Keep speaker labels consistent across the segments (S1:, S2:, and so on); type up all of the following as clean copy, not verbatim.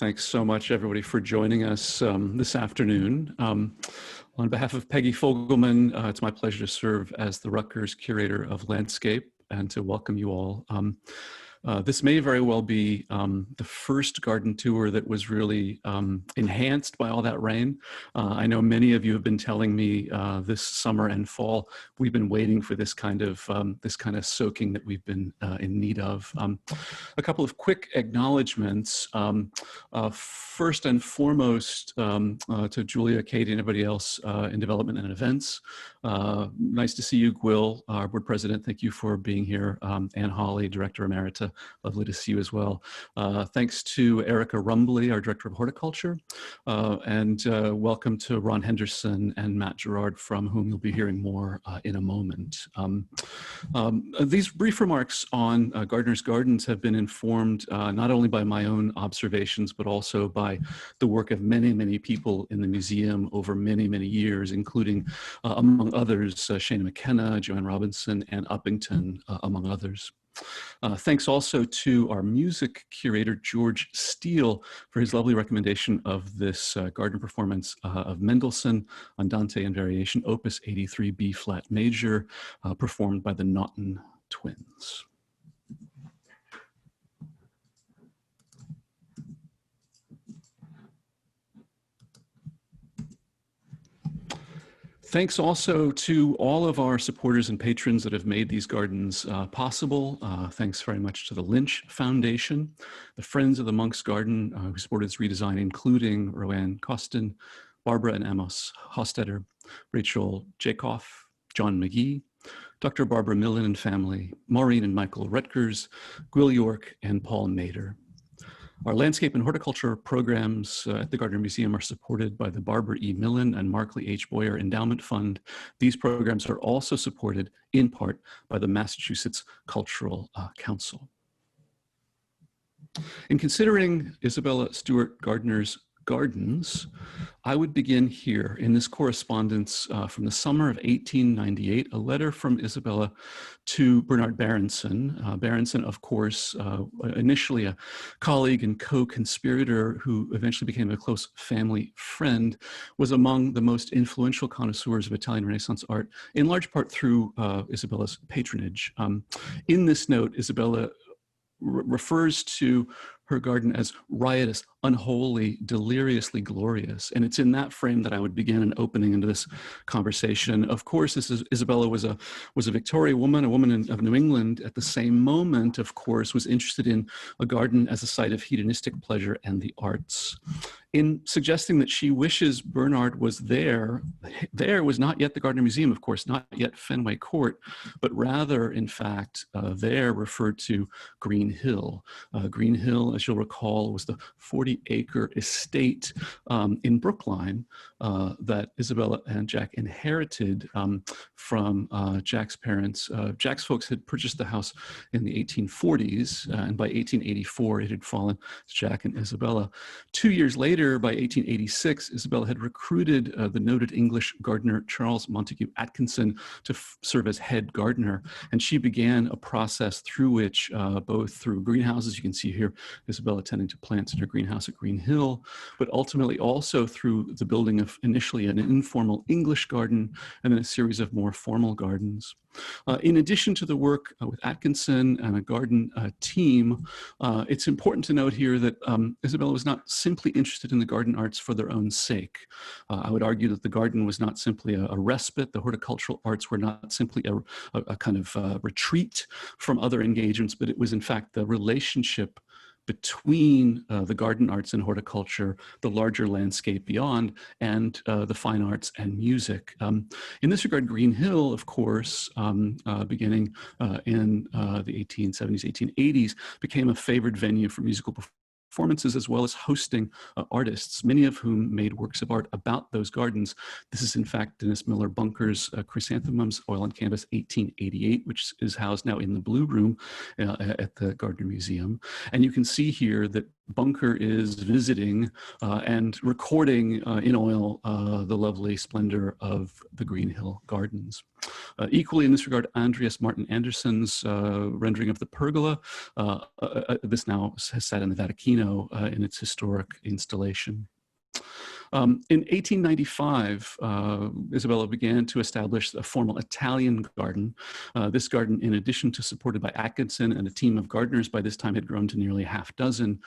S1: Thanks so much, everybody, for joining us this afternoon. On behalf of Peggy Fogelman, it's my pleasure to serve as the Ruettgers Curator of Landscape and to welcome you all. This may very well be the first garden tour that was really enhanced by all that rain. I know many of you have been telling me this summer and fall, we've been waiting for this kind of soaking that we've been in need of. A couple of quick acknowledgements. First and foremost, to Julia, Katie, and everybody else in development and events. Nice to see you, Gwyl, our board president. Thank you for being here. Ann Hawley, director emerita. Lovely to see you as well. Thanks to Erica Rumbley, our director of horticulture. And welcome to Ron Henderson and Matt Girard, from whom you'll be hearing more in a moment. These brief remarks on Gardner's Gardens have been informed not only by my own observations, but also by the work of many, many people in the museum over many, many years, including, among others, Shana McKenna, Joanne Robinson, and Uppington, among others. Thanks also to our music curator, George Steele, for his lovely recommendation of this Gardner performance of Mendelssohn, Andante and Variation, Opus 83 B-flat major, performed by the Naughton Twins. Thanks also to all of our supporters and patrons that have made these gardens possible. Thanks very much to the Lynch Foundation, the Friends of the Monk's Garden, who supported its redesign, including Roanne Costin, Barbara and Amos Hostetter, Rachel Jacoff, John McGee, Dr. Barbara Millen and family, Maureen and Michael Ruettgers, Gwyl York, and Paul Nader. Our landscape and horticulture programs at the Gardner Museum are supported by the Barbara E. Millen and Markley H. Boyer Endowment Fund. These programs are also supported in part by the Massachusetts Cultural Council. In considering Isabella Stewart Gardner's gardens, I would begin here in this correspondence from the summer of 1898, a letter from Isabella to Bernard Berenson. Berenson, of course, initially a colleague and co-conspirator who eventually became a close family friend, was among the most influential connoisseurs of Italian Renaissance art, in large part through Isabella's patronage. In this note, Isabella refers to her garden as riotous, unholy, deliriously glorious. And it's in that frame that I would begin an opening into this conversation. Of course, Isabella was a Victorian woman, a woman of New England. At the same moment, of course, was interested in a garden as a site of hedonistic pleasure and the arts. In suggesting that she wishes Bernard was there was not yet the Gardner Museum, of course, not yet Fenway Court, but rather, in fact, there referred to Green Hill. Green Hill, as you'll recall, was the 40-acre estate in Brookline that Isabella and Jack inherited from Jack's parents. Jack's folks had purchased the house in the 1840s, and by 1884, it had fallen to Jack and Isabella. 2 years later, by 1886, Isabella had recruited the noted English gardener Charles Montague Atkinson to serve as head gardener, and she began a process through which, both through greenhouses, you can see here Isabella tending to plants in her greenhouse at Green Hill, but ultimately also through the building of initially an informal English garden and then a series of more formal gardens. In addition to the work with Atkinson and a garden team, it's important to note here that Isabella was not simply interested in the garden arts for their own sake. I would argue that the garden was not simply a respite. The horticultural arts were not simply a kind of retreat from other engagements, but it was in fact the relationship between the garden arts and horticulture, the larger landscape beyond, and the fine arts and music. In this regard, Green Hill, of course, beginning in the 1870s, 1880s, became a favored venue for musical performances, as well as hosting artists, many of whom made works of art about those gardens. This is, in fact, Dennis Miller Bunker's Chrysanthemums, Oil on Canvas, 1888, which is housed now in the Blue Room at the Gardner Museum. And you can see here that Bunker is visiting and recording in oil the lovely splendor of the Green Hill Gardens. Equally in this regard, Andreas Martin Anderson's rendering of the pergola, this now has sat in the Vaticano in its historic installation. In 1895, Isabella began to establish a formal Italian garden. This garden, in addition to supported by Atkinson and a team of gardeners, by this time had grown to nearly a half dozen.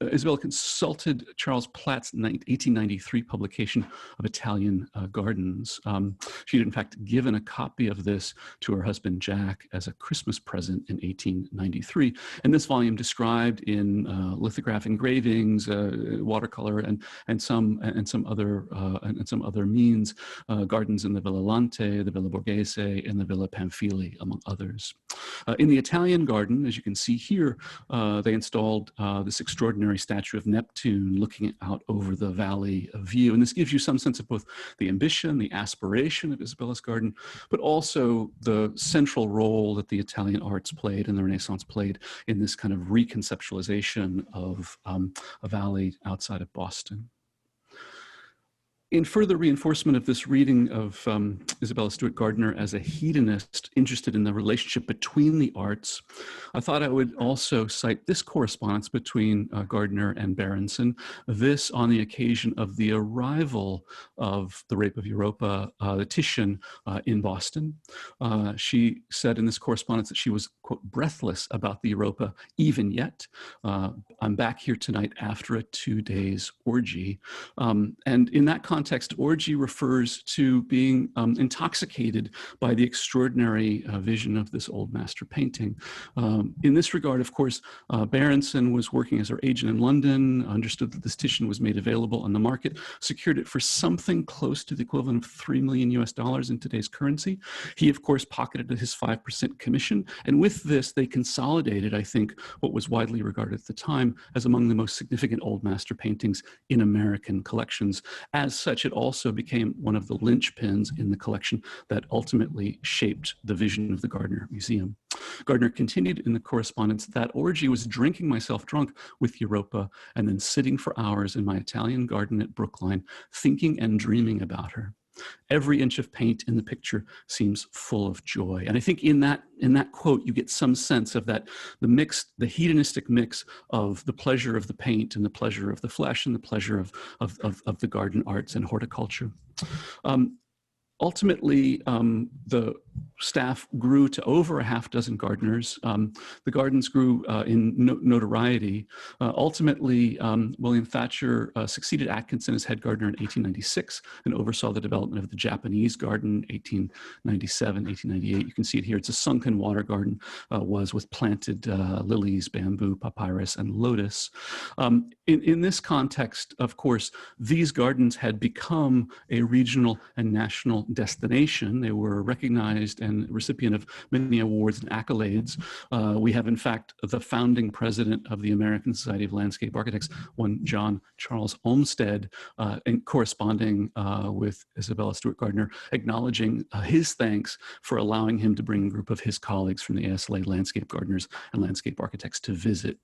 S1: Isabella consulted Charles Platt's 1893 publication of Italian Gardens. She had in fact given a copy of this to her husband Jack as a Christmas present in 1893. And this volume described in lithograph engravings, watercolor, and some other means, gardens in the Villa Lante, the Villa Borghese, and the Villa Pamphili, among others. In the Italian garden, as you can see here, they installed this extraordinary statue of Neptune looking out over the valley of view. And this gives you some sense of both the ambition, the aspiration of Isabella's garden, but also the central role that the Italian arts played and the Renaissance played in this kind of reconceptualization of a valley outside of Boston. In further reinforcement of this reading of Isabella Stewart Gardner as a hedonist interested in the relationship between the arts, I thought I would also cite this correspondence between Gardner and Berenson, this on the occasion of the arrival of The Rape of Europa, the Titian, in Boston. She said in this correspondence that she was, quote, breathless about the Europa even yet. I'm back here tonight after a 2 days orgy. And in that context, orgy refers to being intoxicated by the extraordinary vision of this old master painting. In this regard, of course, Berenson was working as her agent in London, understood that this Titian was made available on the market, secured it for something close to the equivalent of $3 million US in today's currency. He, of course, pocketed his 5% commission. And with this, they consolidated, I think, what was widely regarded at the time as among the most significant old master paintings in American collections. As such, it also became one of the linchpins in the collection that ultimately shaped the vision of the Gardner Museum. Gardner continued in the correspondence, that orgy was drinking myself drunk with Europa and then sitting for hours in my Italian garden at Brookline, thinking and dreaming about her. Every inch of paint in the picture seems full of joy. And I think in that quote, you get some sense of that, the hedonistic mix of the pleasure of the paint and the pleasure of the flesh and the pleasure of the garden arts and horticulture. Ultimately, the staff grew to over a half dozen gardeners. The gardens grew in notoriety. Ultimately, William Thatcher succeeded Atkinson as head gardener in 1896 and oversaw the development of the Japanese garden, 1897, 1898. You can see it here. It's a sunken water garden, was with planted lilies, bamboo, papyrus, and lotus. In this context, of course, these gardens had become a regional and national destination. They were recognized and recipient of many awards and accolades. We have, in fact, the founding president of the American Society of Landscape Architects, one John Charles Olmsted, and corresponding with Isabella Stewart Gardner, acknowledging his thanks for allowing him to bring a group of his colleagues from the ASLA landscape gardeners and landscape architects to visit.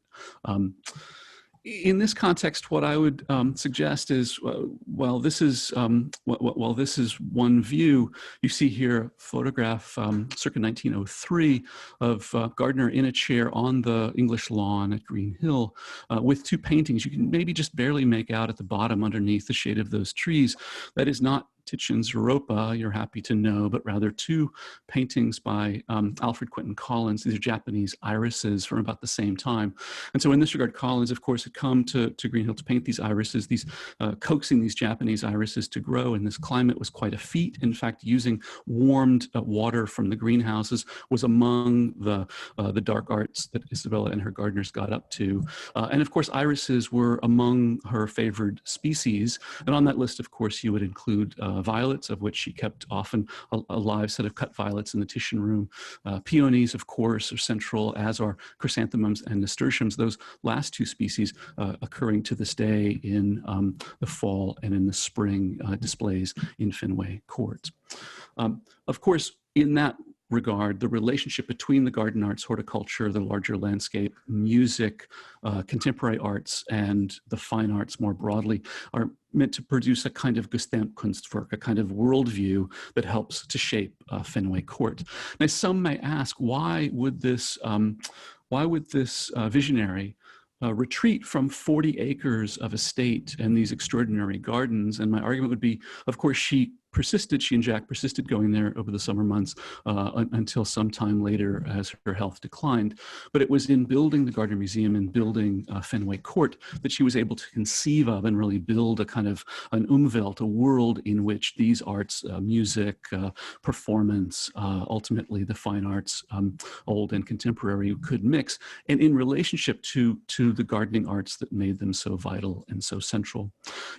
S1: In this context, what I would suggest is, while this is one view, you see here a photograph circa 1903 of Gardner in a chair on the English lawn at Green Hill with two paintings. You can maybe just barely make out at the bottom underneath the shade of those trees. That is not Titian's Europa, you're happy to know, but rather two paintings by Alfred Quentin Collins. These are Japanese irises from about the same time. And so in this regard, Collins, of course, had come to Green Hill to paint these irises, coaxing these Japanese irises to grow in this climate was quite a feat. In fact, using warmed water from the greenhouses was among the dark arts that Isabella and her gardeners got up to. And of course, irises were among her favored species. And on that list, of course, you would include violets, of which she kept often a live set of cut violets in the Titian room. Peonies, of course, are central, as are chrysanthemums and nasturtiums, those last two species occurring to this day in the fall and in the spring displays in Fenway Court. Of course, in that regard, the relationship between the garden arts, horticulture, the larger landscape, music, contemporary arts, and the fine arts more broadly are meant to produce a kind of Gesamtkunstwerk, a kind of worldview that helps to shape Fenway Court. Now, some may ask, why would this visionary retreat from 40 acres of estate and these extraordinary gardens? And my argument would be, of course, she and Jack persisted going there over the summer months until sometime later as her health declined. But it was in building the Gardner Museum and building Fenway Court that she was able to conceive of and really build a kind of an Umwelt, a world in which these arts, music, performance, ultimately the fine arts, old and contemporary, could mix, and in relationship to the gardening arts that made them so vital and so central.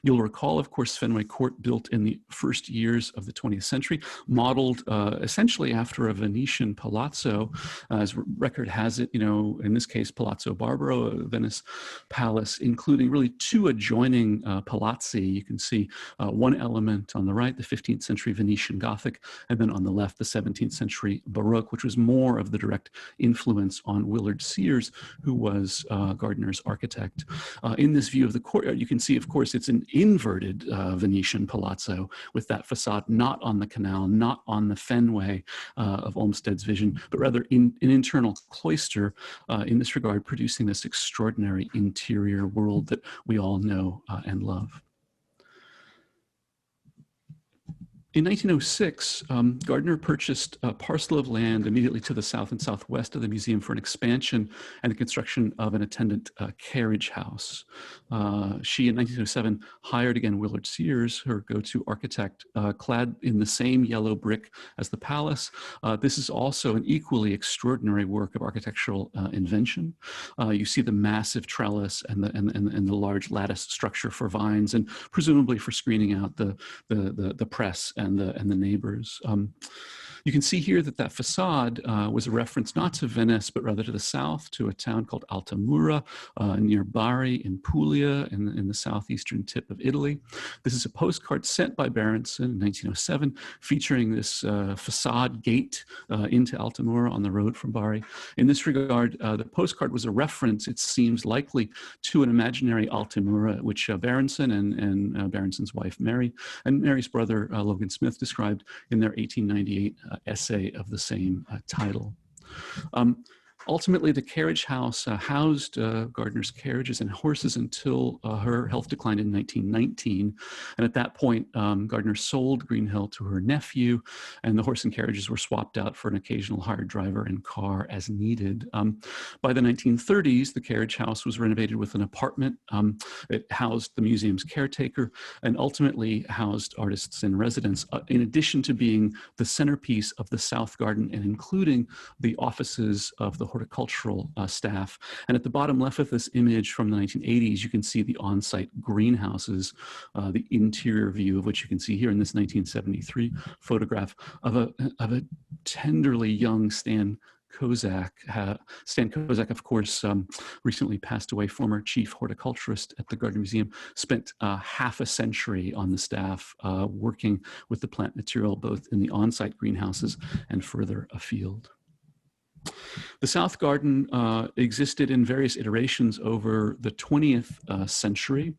S1: You'll recall, of course, Fenway Court, built in the first years of the 20th century, modeled essentially after a Venetian palazzo, as record has it, in this case, Palazzo Barbaro, a Venice palace, including really two adjoining palazzi. You can see one element on the right, the 15th century Venetian Gothic, and then on the left, the 17th century Baroque, which was more of the direct influence on Willard Sears, who was Gardner's architect. In this view of the courtyard, you can see, of course, it's an inverted Venetian palazzo with that facade not on the canal, not on the Fenway of Olmsted's vision, but rather in an internal cloister, in this regard, producing this extraordinary interior world that we all know and love. In 1906, Gardner purchased a parcel of land immediately to the south and southwest of the museum for an expansion and the construction of an attendant carriage house. She, in 1907, hired again Willard Sears, her go-to architect, clad in the same yellow brick as the palace. This is also an equally extraordinary work of architectural invention. You see the massive trellis and the large lattice structure for vines, and presumably for screening out the press and the neighbors. You can see here that facade was a reference not to Venice, but rather to the south, to a town called Altamura near Bari in Puglia in the southeastern tip of Italy. This is a postcard sent by Berenson in 1907 featuring this facade gate into Altamura on the road from Bari. In this regard, the postcard was a reference, it seems likely, to an imaginary Altamura, which Berenson and Berenson's wife Mary and Mary's brother Logan Smith described in their 1898 essay of the same title. Ultimately, the carriage house housed Gardner's carriages and horses until her health declined in 1919. And at that point, Gardner sold Green Hill to her nephew, and the horse and carriages were swapped out for an occasional hired driver and car as needed. By the 1930s, the carriage house was renovated with an apartment. It housed the museum's caretaker and ultimately housed artists in residence, in addition to being the centerpiece of the South Garden and including the offices of the horticultural staff. And at the bottom left of this image from the 1980s, you can see the on-site greenhouses, the interior view of which you can see here in this 1973 photograph of a tenderly young Stan Kozak. Stan Kozak, of course, recently passed away, former chief horticulturist at the Gardner Museum, spent half a century on the staff working with the plant material, both in the on-site greenhouses and further afield. The South Garden existed in various iterations over the 20th century.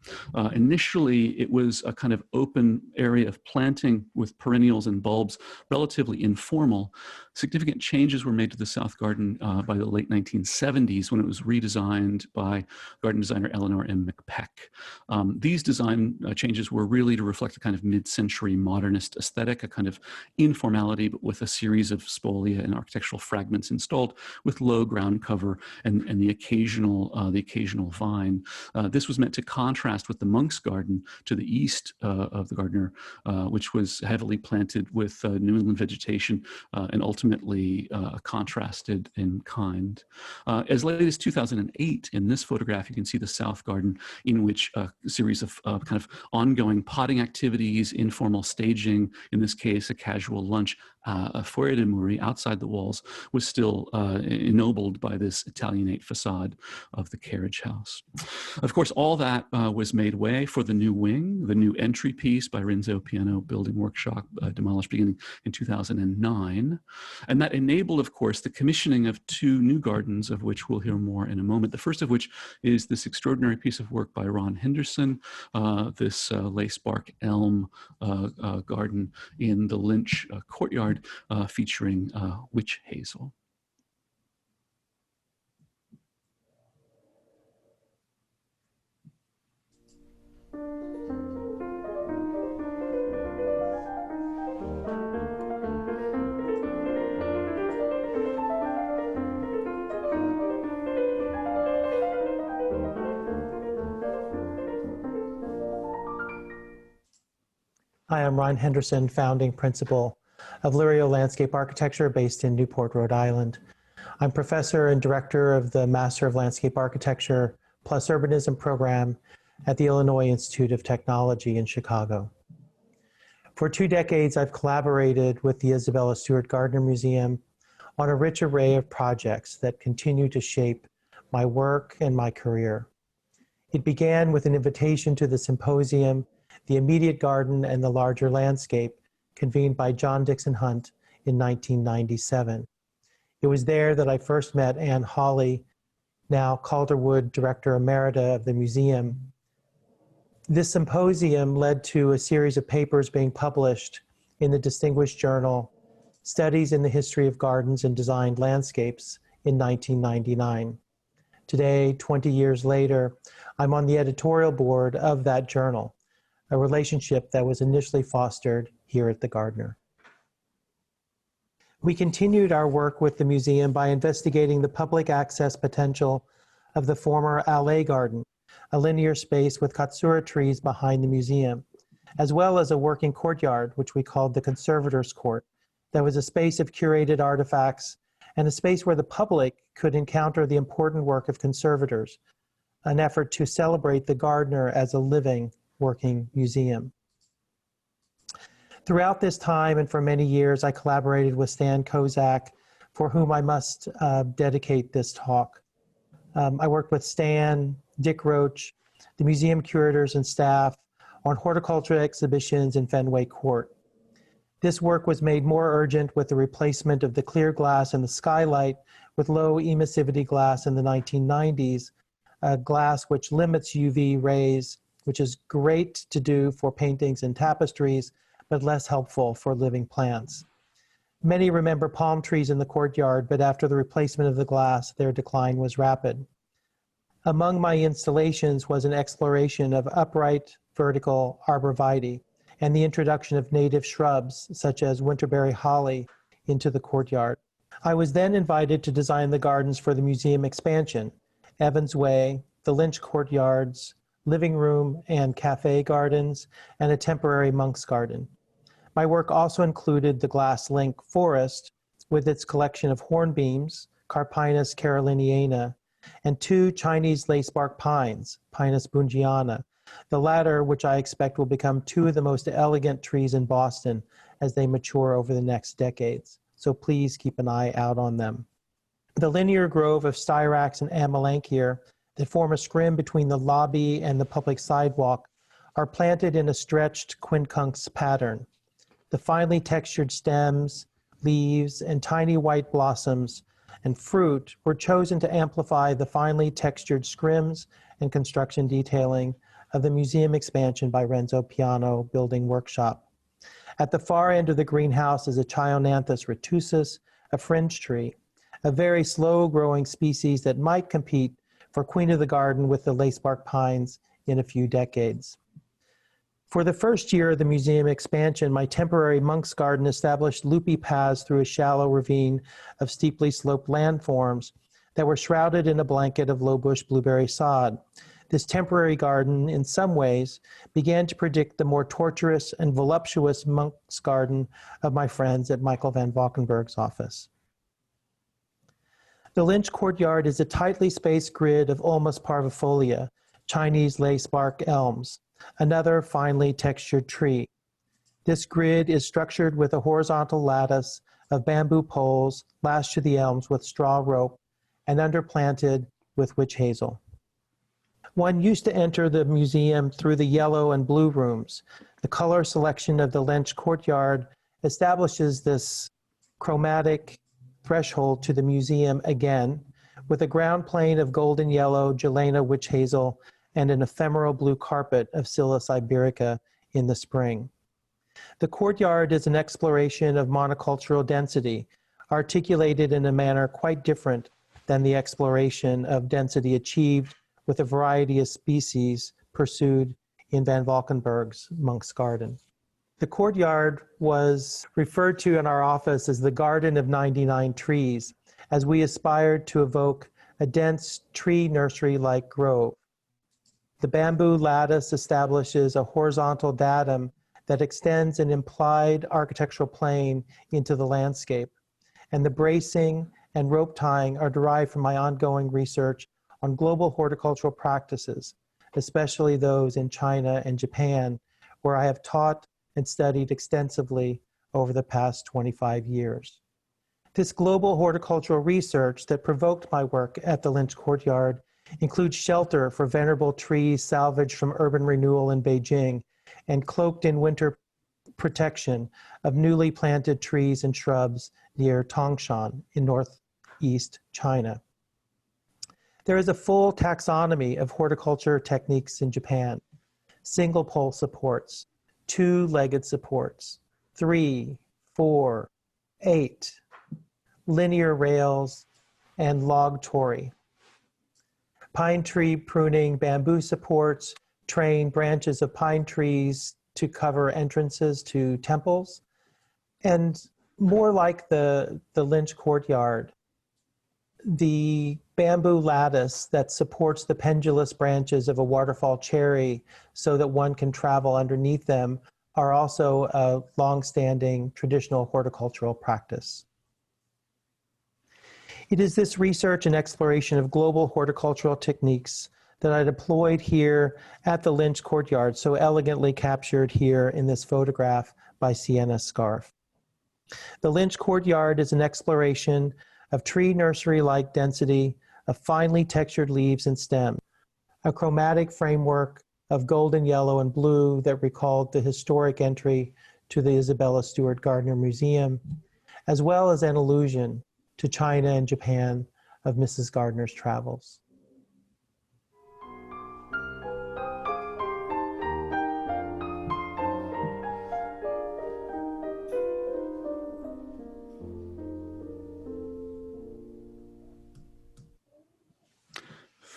S1: Initially, it was a kind of open area of planting with perennials and bulbs, relatively informal. Significant changes were made to the South Garden by the late 1970s when it was redesigned by garden designer Eleanor M. McPeck. These design changes were really to reflect a kind of mid-century modernist aesthetic, a kind of informality, but with a series of spolia and architectural fragments installed with low ground cover and the occasional vine. This was meant to contrast with the Monk's Garden to the east of the Gardner, which was heavily planted with New England vegetation and ultimately contrasted in kind. As late as 2008, in this photograph, you can see the South Garden, in which a series of kind of ongoing potting activities, informal staging, in this case, a casual lunch, a foyer de mourir outside the walls, was still ennobled by this Italianate facade of the carriage house. Of course, all that was made way for the new wing, the new entry piece by Renzo Piano Building Workshop, demolished beginning in 2009. And that enabled, of course, the commissioning of two new gardens, of which we'll hear more in a moment. The first of which is this extraordinary piece of work by Ron Henderson, this lace bark elm garden in the Lynch courtyard, featuring witch hazel.
S2: Hi, I'm Ron Henderson, founding principal of Lirio Landscape Architecture based in Newport, Rhode Island. I'm professor and director of the Master of Landscape Architecture plus Urbanism program at the Illinois Institute of Technology in Chicago. For 2 decades, I've collaborated with the Isabella Stewart Gardner Museum on a rich array of projects that continue to shape my work and my career. It began with an invitation to the symposium, The Immediate Garden and the Larger Landscape, convened by John Dixon Hunt in 1997. It was there that I first met Anne Hawley, now Calderwood Director Emerita of the museum. This symposium led to a series of papers being published in the distinguished journal, Studies in the History of Gardens and Designed Landscapes in 1999. Today, 20 years later, I'm on the editorial board of that journal, a relationship that was initially fostered here at the Gardner. We continued our work with the museum by investigating the public access potential of the former Allée Garden, a linear space with katsura trees behind the museum, as well as a working courtyard, which we called the Conservators' Court, that was a space of curated artifacts and a space where the public could encounter the important work of conservators, an effort to celebrate the Gardner as a living, working museum. Throughout this time and for many years, I collaborated with Stan Kozak, for whom I must dedicate this talk. I worked with Stan, Dick Roach, the museum curators and staff on horticulture exhibitions in Fenway Court. This work was made more urgent with the replacement of the clear glass in the skylight with low emissivity glass in the 1990s, a glass which limits UV rays, which is great to do for paintings and tapestries, but less helpful for living plants. Many remember palm trees in the courtyard, but after the replacement of the glass, their decline was rapid. Among my installations was an exploration of upright vertical arborvitae and the introduction of native shrubs such as winterberry holly into the courtyard. I was then invited to design the gardens for the museum expansion, Evans Way, the Lynch courtyards, living room and cafe gardens, and a temporary monk's garden. My work also included the glass link forest with its collection of hornbeams, Carpinus caroliniana, and 2 Chinese lacebark pines, Pinus bungiana, the latter which I expect will become 2 of the most elegant trees in Boston as they mature over the next decades. So please keep an eye out on them. The linear grove of styrax and amelanchier that form a scrim between the lobby and the public sidewalk are planted in a stretched quincunx pattern. The finely textured stems, leaves, and tiny white blossoms and fruit were chosen to amplify the finely textured scrims and construction detailing of the museum expansion by Renzo Piano Building Workshop. At the far end of the greenhouse is a Chionanthus retusus, a fringe tree, a very slow-growing species that might compete for queen of the garden with the lacebark pines in a few decades. For the first year of the museum expansion, my temporary monk's garden established loopy paths through a shallow ravine of steeply sloped landforms that were shrouded in a blanket of low-bush blueberry sod. This temporary garden, in some ways, began to predict the more tortuous and voluptuous monk's garden of my friends at Michael van Valkenburgh's office. The Lynch courtyard is a tightly spaced grid of Ulmus parvifolia, Chinese lacebark elms, another finely textured tree. This grid is structured with a horizontal lattice of bamboo poles lashed to the elms with straw rope and underplanted with witch hazel. One used to enter the museum through the yellow and blue rooms. The color selection of the Lynch courtyard establishes this chromatic threshold to the museum again, with a ground plane of golden yellow Gelena witch hazel and an ephemeral blue carpet of Scilla iberica in the spring. The courtyard is an exploration of monocultural density, articulated in a manner quite different than the exploration of density achieved with a variety of species pursued in Van Valkenburgh's Monk's Garden. The courtyard was referred to in our office as the Garden of 99 Trees, as we aspired to evoke a dense tree nursery-like grove. The bamboo lattice establishes a horizontal datum that extends an implied architectural plane into the landscape, and the bracing and rope tying are derived from my ongoing research on global horticultural practices, especially those in China and Japan, where I have taught and studied extensively over the past 25 years. This global horticultural research that provoked my work at the Lynch Courtyard includes shelter for venerable trees salvaged from urban renewal in Beijing and cloaked in winter protection of newly planted trees and shrubs near Tangshan in northeast China. There is a full taxonomy of horticulture techniques in Japan: single pole supports, two-legged supports, 3, 4, 8, linear rails, and log torii. Pine tree pruning bamboo supports train branches of pine trees to cover entrances to temples. And more like the Lynch courtyard, the bamboo lattice that supports the pendulous branches of a waterfall cherry so that one can travel underneath them are also a long-standing traditional horticultural practice. It is this research and exploration of global horticultural techniques that I deployed here at the Lynch Courtyard, so elegantly captured here in this photograph by Sienna Scarf. The Lynch Courtyard is an exploration of tree nursery-like density of finely textured leaves and stems, a chromatic framework of golden yellow and blue that recalled the historic entry to the Isabella Stewart Gardner Museum, as well as an allusion to China and Japan of Mrs. Gardner's travels.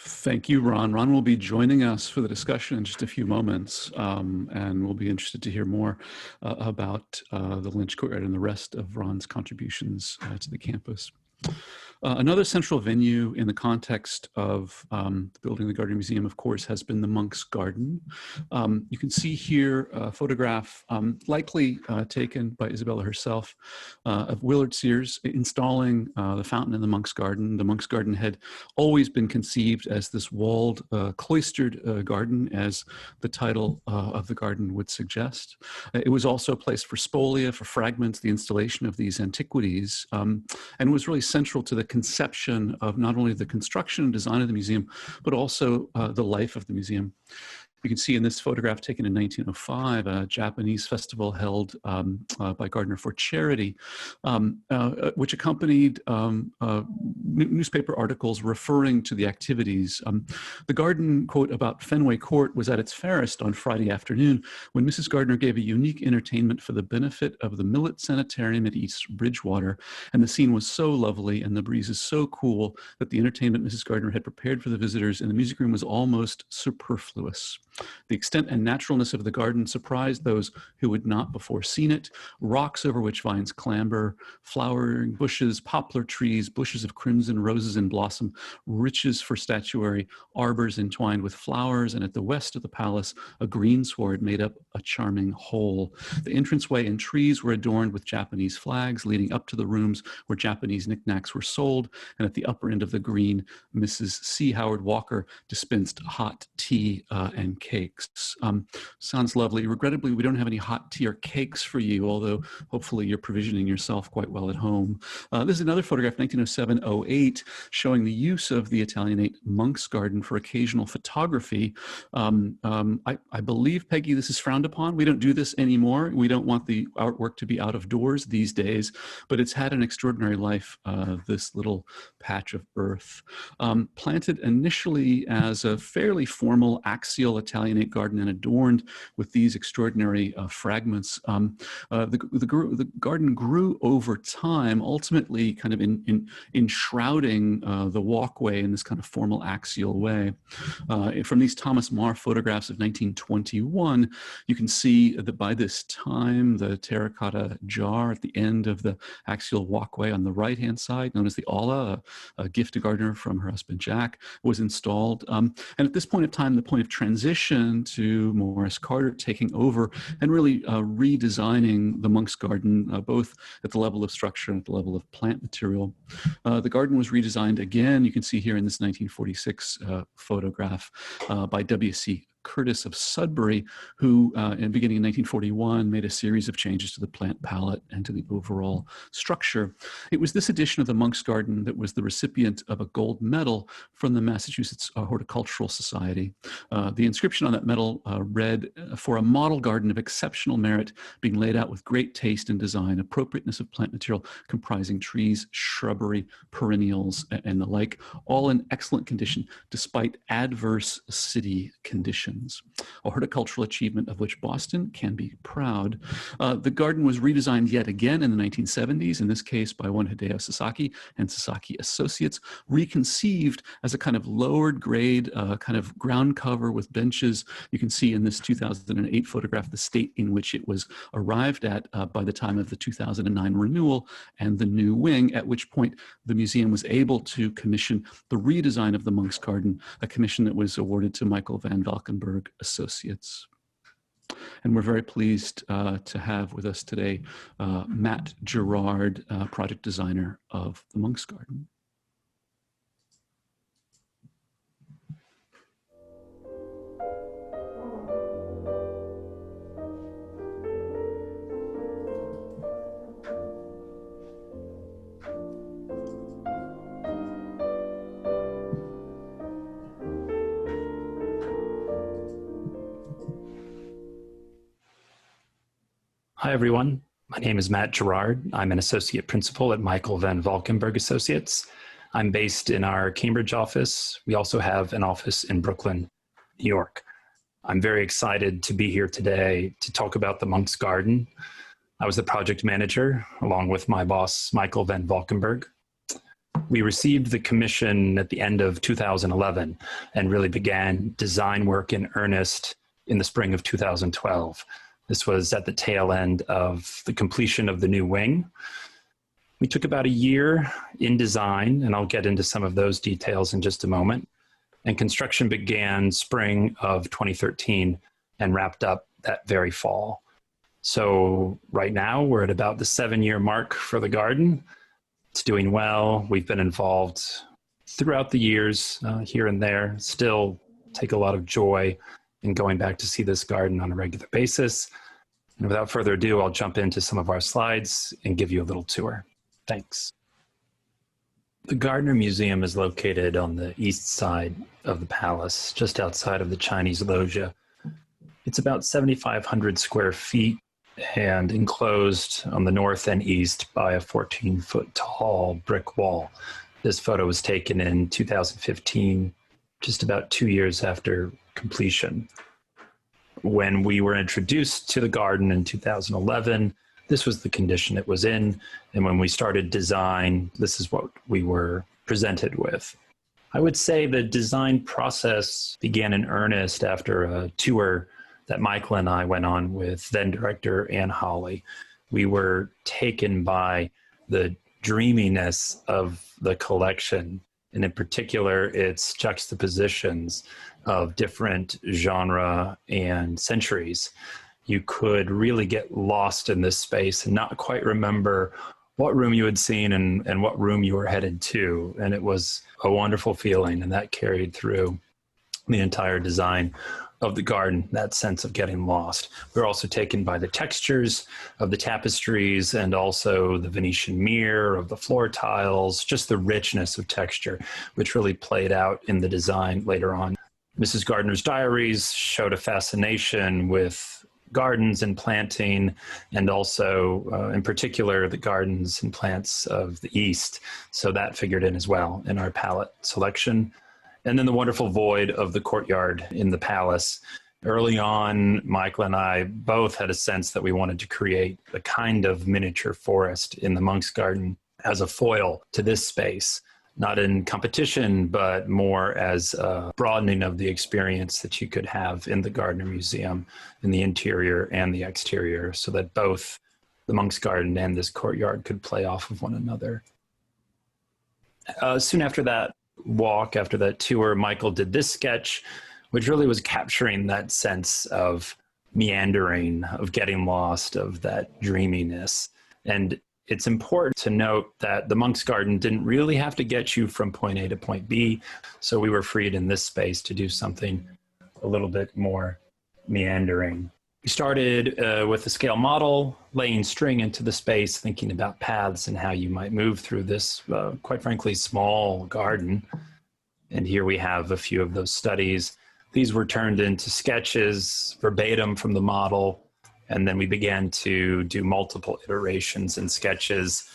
S1: Thank you, Ron. Ron will be joining us for the discussion in just a few moments, and we'll be interested to hear more about the Lynch Courtyard and the rest of Ron's contributions to the campus. Another central venue in the context of building the Gardner Museum, of course, has been the Monk's Garden. You can see here a photograph likely taken by Isabella herself of Willard Sears installing the fountain in the Monk's Garden. The Monk's Garden had always been conceived as this walled, cloistered garden, as the title of the garden would suggest. It was also a place for spolia, for fragments, the installation of these antiquities, and was really central to the conception of not only the construction and design of the museum, but also the life of the museum. You can see in this photograph taken in 1905, a Japanese festival held by Gardner for charity, which accompanied newspaper articles referring to the activities. The garden, quote, about Fenway Court was at its fairest on Friday afternoon when Mrs. Gardner gave a unique entertainment for the benefit of the Millet Sanitarium at East Bridgewater, and the scene was so lovely and the breezes so cool that the entertainment Mrs. Gardner had prepared for the visitors in the music room was almost superfluous. The extent and naturalness of the garden surprised those who had not before seen it. Rocks over which vines clamber, flowering bushes, poplar trees, bushes of crimson roses in blossom, riches for statuary, arbors entwined with flowers, and at the west of the palace, a greensward made up a charming whole. The entranceway and trees were adorned with Japanese flags leading up to the rooms where Japanese knickknacks were sold, and at the upper end of the green, Mrs. C. Howard Walker dispensed hot tea and cakes. Sounds lovely. Regrettably, we don't have any hot tea or cakes for you, although hopefully you're provisioning yourself quite well at home. This is another photograph, 1907-08, showing the use of the Italianate monk's garden for occasional photography. I believe, Peggy, this is frowned upon. We don't do this anymore. We don't want the artwork to be out of doors these days, but it's had an extraordinary life, this little patch of earth. Planted initially as a fairly formal axial Italianate garden and adorned with these extraordinary fragments, the garden grew over time, ultimately kind of enshrouding the walkway in this kind of formal axial way. From these Thomas Marr photographs of 1921, you can see that by this time, the terracotta jar at the end of the axial walkway on the right-hand side, known as the olla, a gift to Gardner from her husband Jack, was installed. And at this point of time, the point of transition to Morris Carter taking over and really redesigning the monk's garden, both at the level of structure and at the level of plant material. The garden was redesigned again, you can see here in this 1946 photograph by W.C. Curtis of Sudbury, who beginning in 1941 made a series of changes to the plant palette and to the overall structure. It was this edition of the Monk's Garden that was the recipient of a gold medal from the Massachusetts Horticultural Society. The inscription on that medal read, "For a model garden of exceptional merit, being laid out with great taste and design, appropriateness of plant material comprising trees, shrubbery, perennials, and the like, all in excellent condition despite adverse city conditions. A horticultural achievement of which Boston can be proud." The garden was redesigned yet again in the 1970s, in this case by one Hideo Sasaki and Sasaki Associates, reconceived as a kind of lowered grade, kind of ground cover with benches. You can see in this 2008 photograph the state in which it was arrived at by the time of the 2009 renewal and the new wing, at which point the museum was able to commission the redesign of the Monk's Garden, a commission that was awarded to Michael van Valkenburgh Associates. And we're very pleased to have with us today Matt Girard, project designer of the Monk's Garden.
S3: Hi, everyone. My name is Matt Girard. I'm an associate principal at Michael van Valkenburgh Associates. I'm based in our Cambridge office. We also have an office in Brooklyn, New York. I'm very excited to be here today to talk about the Monk's Garden. I was the project manager along with my boss, Michael van Valkenburgh. We received the commission at the end of 2011 and really began design work in earnest in the spring of 2012. This was at the tail end of the completion of the new wing. We took about a year in design, and I'll get into some of those details in just a moment. And construction began spring of 2013 and wrapped up that very fall. So right now we're at about the 7-year mark for the garden. It's doing well. We've been involved throughout the years here and there, still take a lot of joy in going back to see this garden on a regular basis. And without further ado, I'll jump into some of our slides and give you a little tour. Thanks. The Gardner Museum is located on the east side of the palace, just outside of the Chinese loggia. It's about 7,500 square feet and enclosed on the north and east by a 14-foot tall brick wall. This photo was taken in 2015, just about 2 years after completion. When we were introduced to the garden in 2011, this was the condition it was in. And when we started design, this is what we were presented with. I would say the design process began in earnest after a tour that Michael and I went on with then director unholy. We were taken by the dreaminess of the collection, and in particular, its juxtapositions of different genre and centuries. You could really get lost in this space and not quite remember what room you had seen and what room you were headed to. And it was a wonderful feeling, and that carried through. the entire design of the garden, that sense of getting lost. We're also taken by the textures of the tapestries and also the Venetian mirror of the floor tiles, just the richness of texture, which really played out in the design later on. Mrs. Gardner's diaries showed a fascination with gardens and planting, and also in particular the gardens and plants of the East. So that figured in as well in our palette selection. And then the wonderful void of the courtyard in the palace. Early on, Michael and I both had a sense that we wanted to create a kind of miniature forest in the Monk's Garden as a foil to this space, not in competition, but more as a broadening of the experience that you could have in the Gardner Museum, in the interior and the exterior, so that both the Monk's Garden and this courtyard could play off of one another. Soon after that walk, after that tour, Michael did this sketch, which really was capturing that sense of meandering, of getting lost, of that dreaminess. And it's important to note that the Monk's Garden didn't really have to get you from point A to point B, so we were freed in this space to do something a little bit more meandering. We started with a scale model, laying string into the space, thinking about paths and how you might move through this, quite frankly, small garden. And here we have a few of those studies. These were turned into sketches verbatim from the model. And then we began to do multiple iterations and sketches.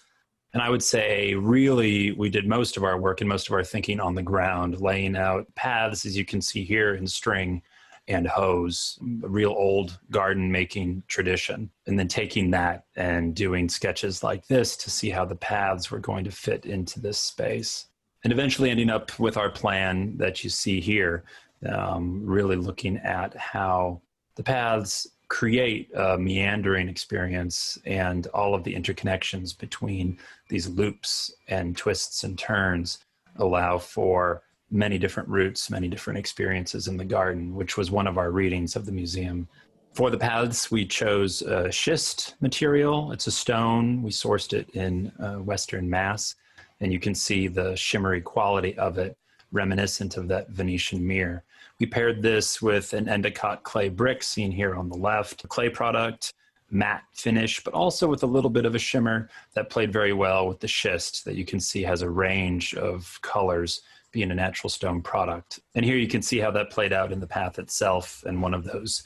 S3: And I would say really we did most of our work and most of our thinking on the ground, laying out paths, as you can see here, in string and hose, a real old garden making tradition. And then taking that and doing sketches like this to see how the paths were going to fit into this space. And eventually ending up with our plan that you see here, really looking at how the paths create a meandering experience and all of the interconnections between these loops and twists and turns allow for many different routes, many different experiences in the garden, which was one of our readings of the museum. For the paths, we chose schist material. It's a stone. We sourced it in Western Mass, and you can see the shimmery quality of it, reminiscent of that Venetian mirror. We paired this with an Endicott clay brick, seen here on the left, a clay product, matte finish, but also with a little bit of a shimmer that played very well with the schist that you can see has a range of colors, being a natural stone product. And here you can see how that played out in the path itself, and one of those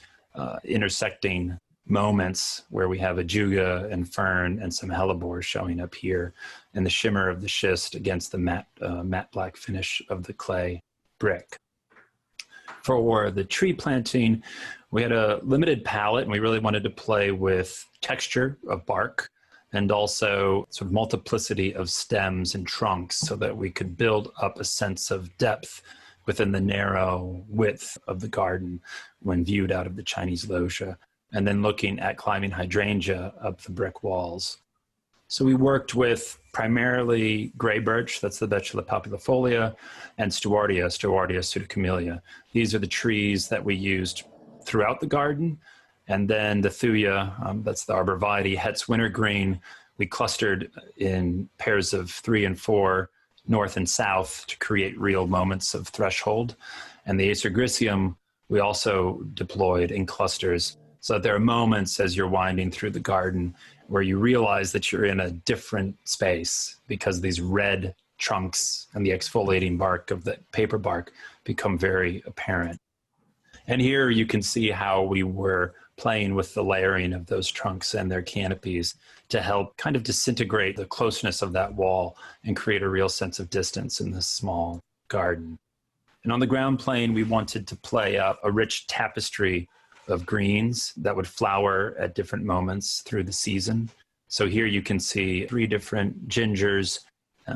S3: intersecting moments where we have a juga and fern and some hellebore showing up here, and the shimmer of the schist against the matte black finish of the clay brick. For the tree planting, we had a limited palette, and we really wanted to play with texture of bark and also sort of multiplicity of stems and trunks so that we could build up a sense of depth within the narrow width of the garden when viewed out of the Chinese loggia, and then looking at climbing hydrangea up the brick walls. So we worked with primarily gray birch, that's the Betula populifolia, and Stewartia pseudocamellia. These are the trees that we used throughout the garden. And then the thuya, that's the arborvitae, Hetz wintergreen, we clustered in pairs of 3 and 4, north and south, to create real moments of threshold. And the Acer griseum we also deployed in clusters, so that there are moments as you're winding through the garden where you realize that you're in a different space because these red trunks and the exfoliating bark of the paper bark become very apparent. And here you can see how we were playing with the layering of those trunks and their canopies to help kind of disintegrate the closeness of that wall and create a real sense of distance in this small garden. And on the ground plane, we wanted to play up a rich tapestry of greens that would flower at different moments through the season. So here you can see 3 different gingers,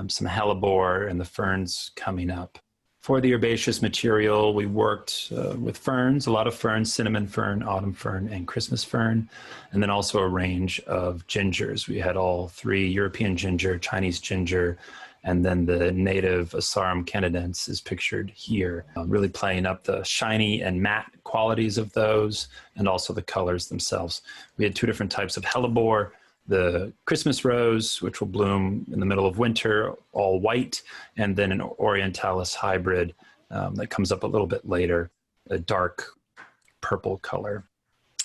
S3: some hellebore, and the ferns coming up. For the herbaceous material, we worked with ferns, a lot of ferns, cinnamon fern, autumn fern, and Christmas fern, and then also a range of gingers. We had all 3, European ginger, Chinese ginger, and then the native Asarum canadense is pictured here, really playing up the shiny and matte qualities of those, and also the colors themselves. We had 2 different types of hellebore, the Christmas rose, which will bloom in the middle of winter, all white, and then an orientalis hybrid that comes up a little bit later, a dark purple color,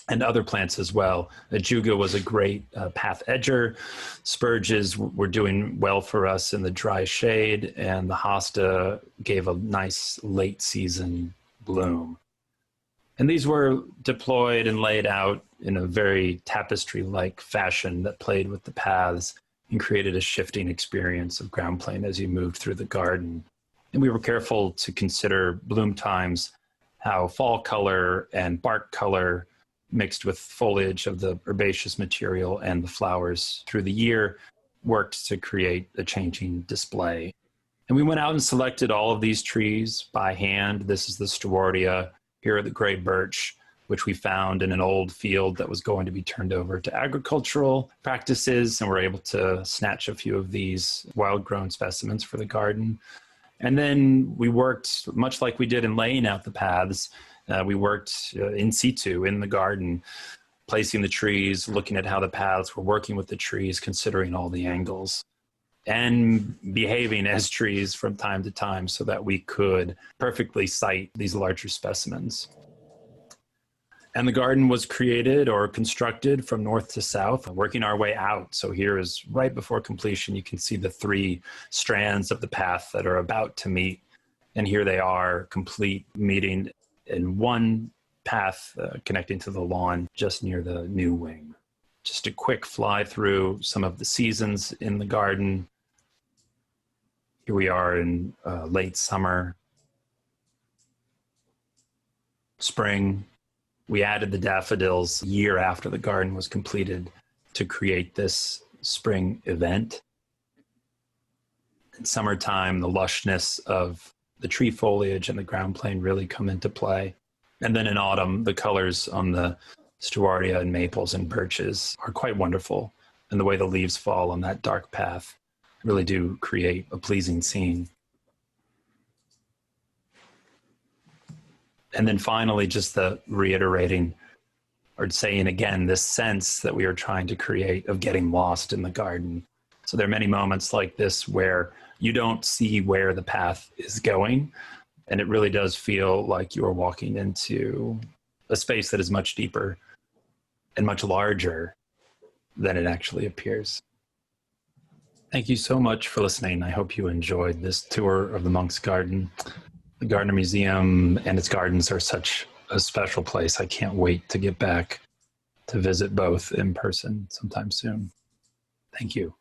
S3: and other plants as well. Ajuga was a great path edger. Spurges were doing well for us in the dry shade, and the hosta gave a nice late season bloom. And these were deployed and laid out in a very tapestry-like fashion that played with the paths and created a shifting experience of ground plane as you moved through the garden. And we were careful to consider bloom times, how fall color and bark color mixed with foliage of the herbaceous material and the flowers through the year worked to create a changing display. And we went out and selected all of these trees by hand. This is the Stewartia. Here are the gray birch, which we found in an old field that was going to be turned over to agricultural practices, and we're able to snatch a few of these wild-grown specimens for the garden. And then we worked, much like we did in laying out the paths, we worked in situ, in the garden, placing the trees, looking at how the paths were working with the trees, considering all the angles, and behaving as trees from time to time so that we could perfectly site these larger specimens. And the garden was created or constructed from north to south, working our way out. So here is right before completion, you can see the 3 strands of the path that are about to meet. And here they are, complete, meeting in one path connecting to the lawn just near the new wing. Just a quick fly through some of the seasons in the garden. Here we are in late summer, spring. We added the daffodils a year after the garden was completed to create this spring event. In summertime, the lushness of the tree foliage and the ground plane really come into play. And then in autumn, the colors on the Stewartia and maples and birches are quite wonderful. And the way the leaves fall on that dark path really do create a pleasing scene. And then finally, just the reiterating or saying again, this sense that we are trying to create of getting lost in the garden. So there are many moments like this where you don't see where the path is going. And it really does feel like you are walking into a space that is much deeper and much larger than it actually appears. Thank you so much for listening. I hope you enjoyed this tour of the Monk's Garden. The Gardner Museum and its gardens are such a special place. I can't wait to get back to visit both in person sometime soon. Thank you.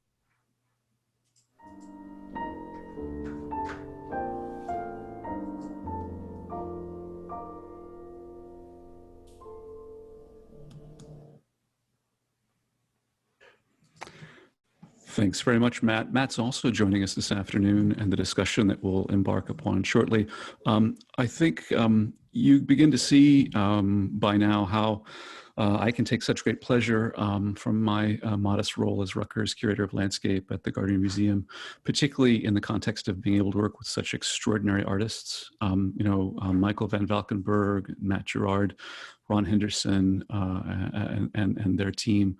S1: Thanks very much, Matt. Matt's also joining us this afternoon and the discussion that we'll embark upon shortly. I think you begin to see by now how I can take such great pleasure from my modest role as Ruettgers Curator of Landscape at the Gardner Museum, particularly in the context of being able to work with such extraordinary artists. Michael van Valkenburgh, Matt Girard, Ron Henderson, and their team.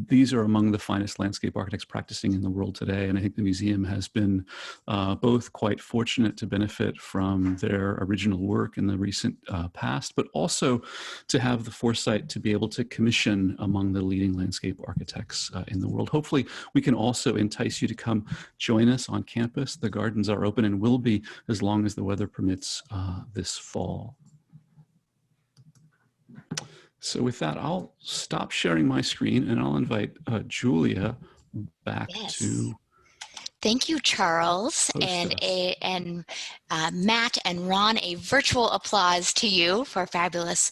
S1: These are among the finest landscape architects practicing in the world today, and I think the museum has been both quite fortunate to benefit from their original work in the recent past, but also to have the foresight to be able to commission among the leading landscape architects in the world. Hopefully, we can also entice you to come join us on campus. The gardens are open and will be as long as the weather permits this fall. So with that, I'll stop sharing my screen and I'll invite Julia back to.
S4: Thank you, Charles, and Matt and Ron, a virtual applause to you for a fabulous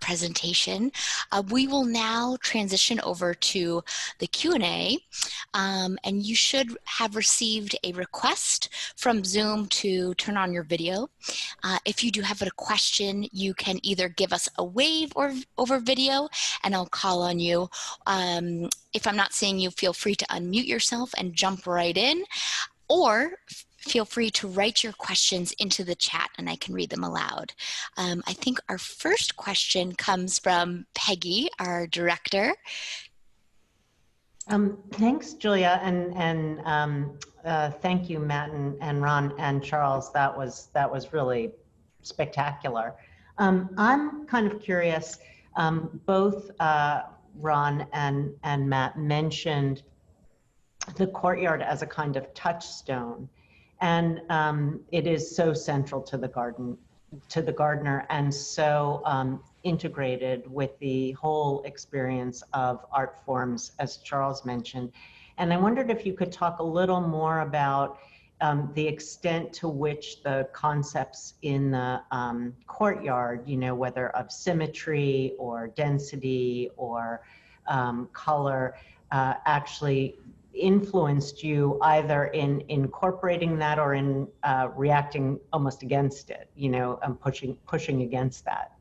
S4: presentation. We will now transition over to the Q&A, and you should have received a request from Zoom to turn on your video. If you do have a question, you can either give us a wave or over video, and I'll call on you. If I'm not seeing you, feel free to unmute yourself and jump right in, or feel free to write your questions into the chat and I can read them aloud. I think our first question comes from Peggy, our director.
S5: Thanks, Julia, and thank you, Matt and Ron and Charles. That was really spectacular. I'm kind of curious. Both Ron and Matt mentioned the courtyard as a kind of touchstone, and it is so central to the Gardner, and so integrated with the whole experience of art forms, as Charles mentioned. And I wondered if you could talk a little more about the extent to which the concepts in the courtyard, you know, whether of symmetry or density or color, actually influenced you either in incorporating that or in reacting almost against it, you know, and pushing against that.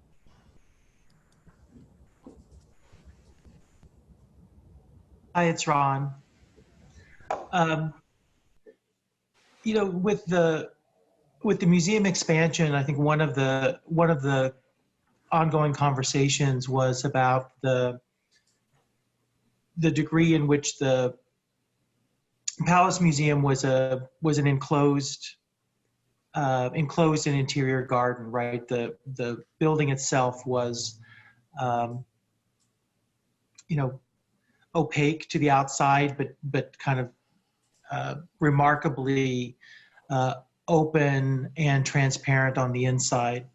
S2: Hi, it's Ron. You know, with the museum expansion, I think one of the ongoing conversations was about the degree in which the Palace Museum was an enclosed and interior garden, right? The building itself was, you know, opaque to the outside, but kind of remarkably open and transparent on the inside,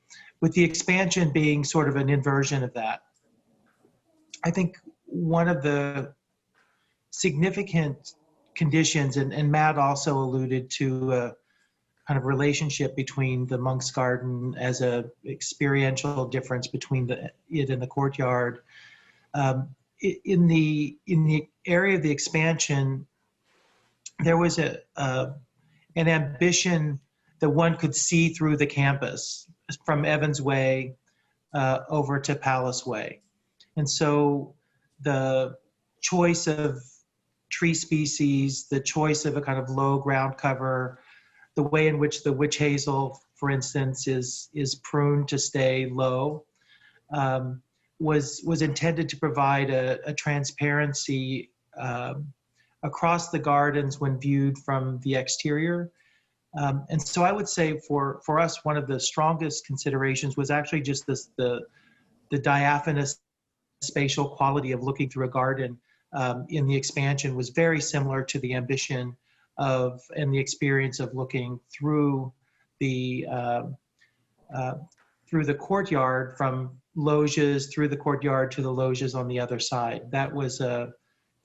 S2: with the expansion being sort of an inversion of that. I think one of the significant conditions, and Matt also alluded to a kind of relationship between the Monk's Garden as a experiential difference between it and the courtyard. In the area of the expansion, there was an ambition that one could see through the campus from Evans Way over to Palace Way. And so the choice of tree species, the choice of a kind of low ground cover, the way in which the witch hazel, for instance, is pruned to stay low, was intended to provide a transparency across the gardens when viewed from the exterior. And so I would say for us, one of the strongest considerations was actually just the diaphanous spatial quality of looking through a garden in the expansion was very similar to the ambition of and the experience of looking through the courtyard, from loges through the courtyard to the loges on the other side. That was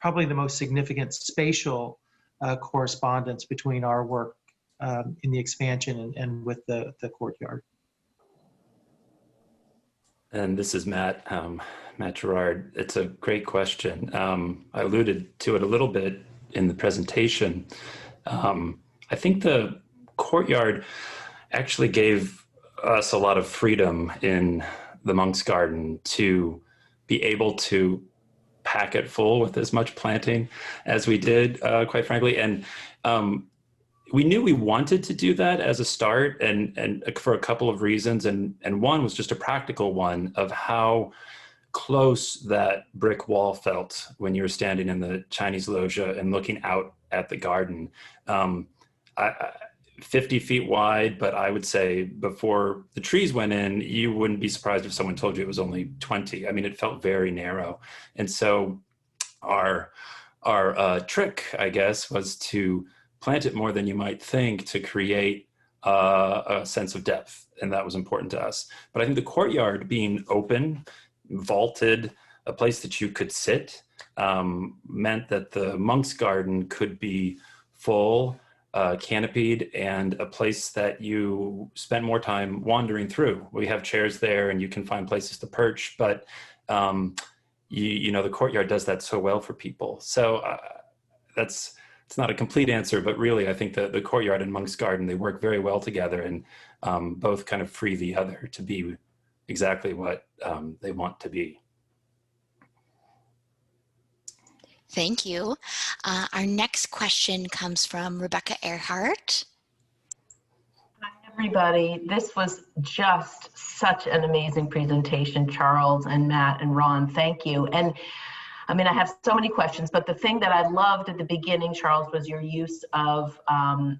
S2: probably the most significant spatial correspondence between our work in the expansion and with the courtyard.
S3: And this is Matt Girard. It's a great question. I alluded to it a little bit in the presentation. I think the courtyard actually gave us a lot of freedom in the Monk's Garden to be able to pack it full with as much planting as we did, quite frankly. And we knew we wanted to do that as a start, and for a couple of reasons. And one was just a practical one of how close that brick wall felt when you were standing in the Chinese loggia and looking out at the garden. 50 feet wide, but I would say before the trees went in, you wouldn't be surprised if someone told you it was only 20. I mean, it felt very narrow. And so our trick, I guess, was to plant it more than you might think to create a sense of depth. And that was important to us. But I think the courtyard being open, vaulted, a place that you could sit, meant that the Monk's Garden could be full, canopied, and a place that you spend more time wandering through. We have chairs there and you can find places to perch, but you know, the courtyard does that so well for people. So it's not a complete answer, but really I think that the courtyard and Monk's Garden, they work very well together, and both kind of free the other to be exactly what they want to be.
S4: Thank you. Our next question comes from Rebecca Earhart.
S6: Hi, everybody. This was just such an amazing presentation, Charles and Matt and Ron. Thank you. And I mean, I have so many questions, but the thing that I loved at the beginning, Charles, was your use of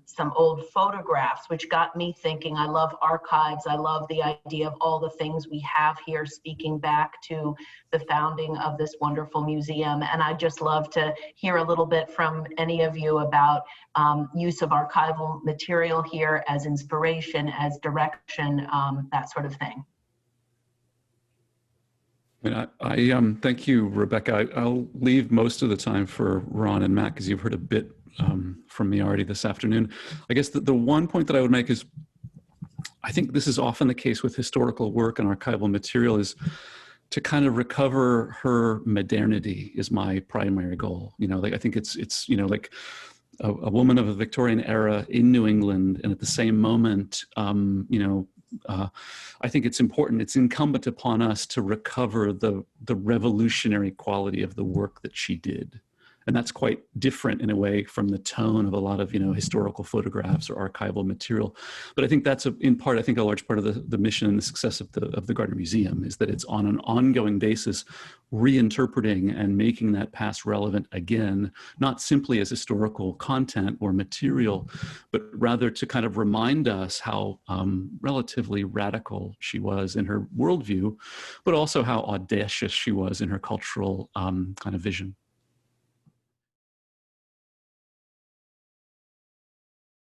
S6: some old photographs, which got me thinking. I love archives. I love the idea of all the things we have here speaking back to the founding of this wonderful museum. And I just love to hear a little bit from any of you about use of archival material here as inspiration, as direction, that sort of thing.
S1: I thank you, Rebecca. I'll leave most of the time for Ron and Matt, because you've heard a bit from me already this afternoon. I guess the one point that I would make is, I think this is often the case with historical work and archival material, is to kind of recover her modernity is my primary goal. You know, like, I think it's you know, like a woman of a Victorian era in New England, and at the same moment, you know, I think it's important, it's incumbent upon us to recover the revolutionary quality of the work that she did. And that's quite different in a way from the tone of a lot of, you know, historical photographs or archival material. But I think that's in part, I think a large part of the mission and the success of the Gardner Museum is that it's on an ongoing basis reinterpreting and making that past relevant again, not simply as historical content or material, but rather to kind of remind us how relatively radical she was in her worldview, but also how audacious she was in her cultural kind of vision.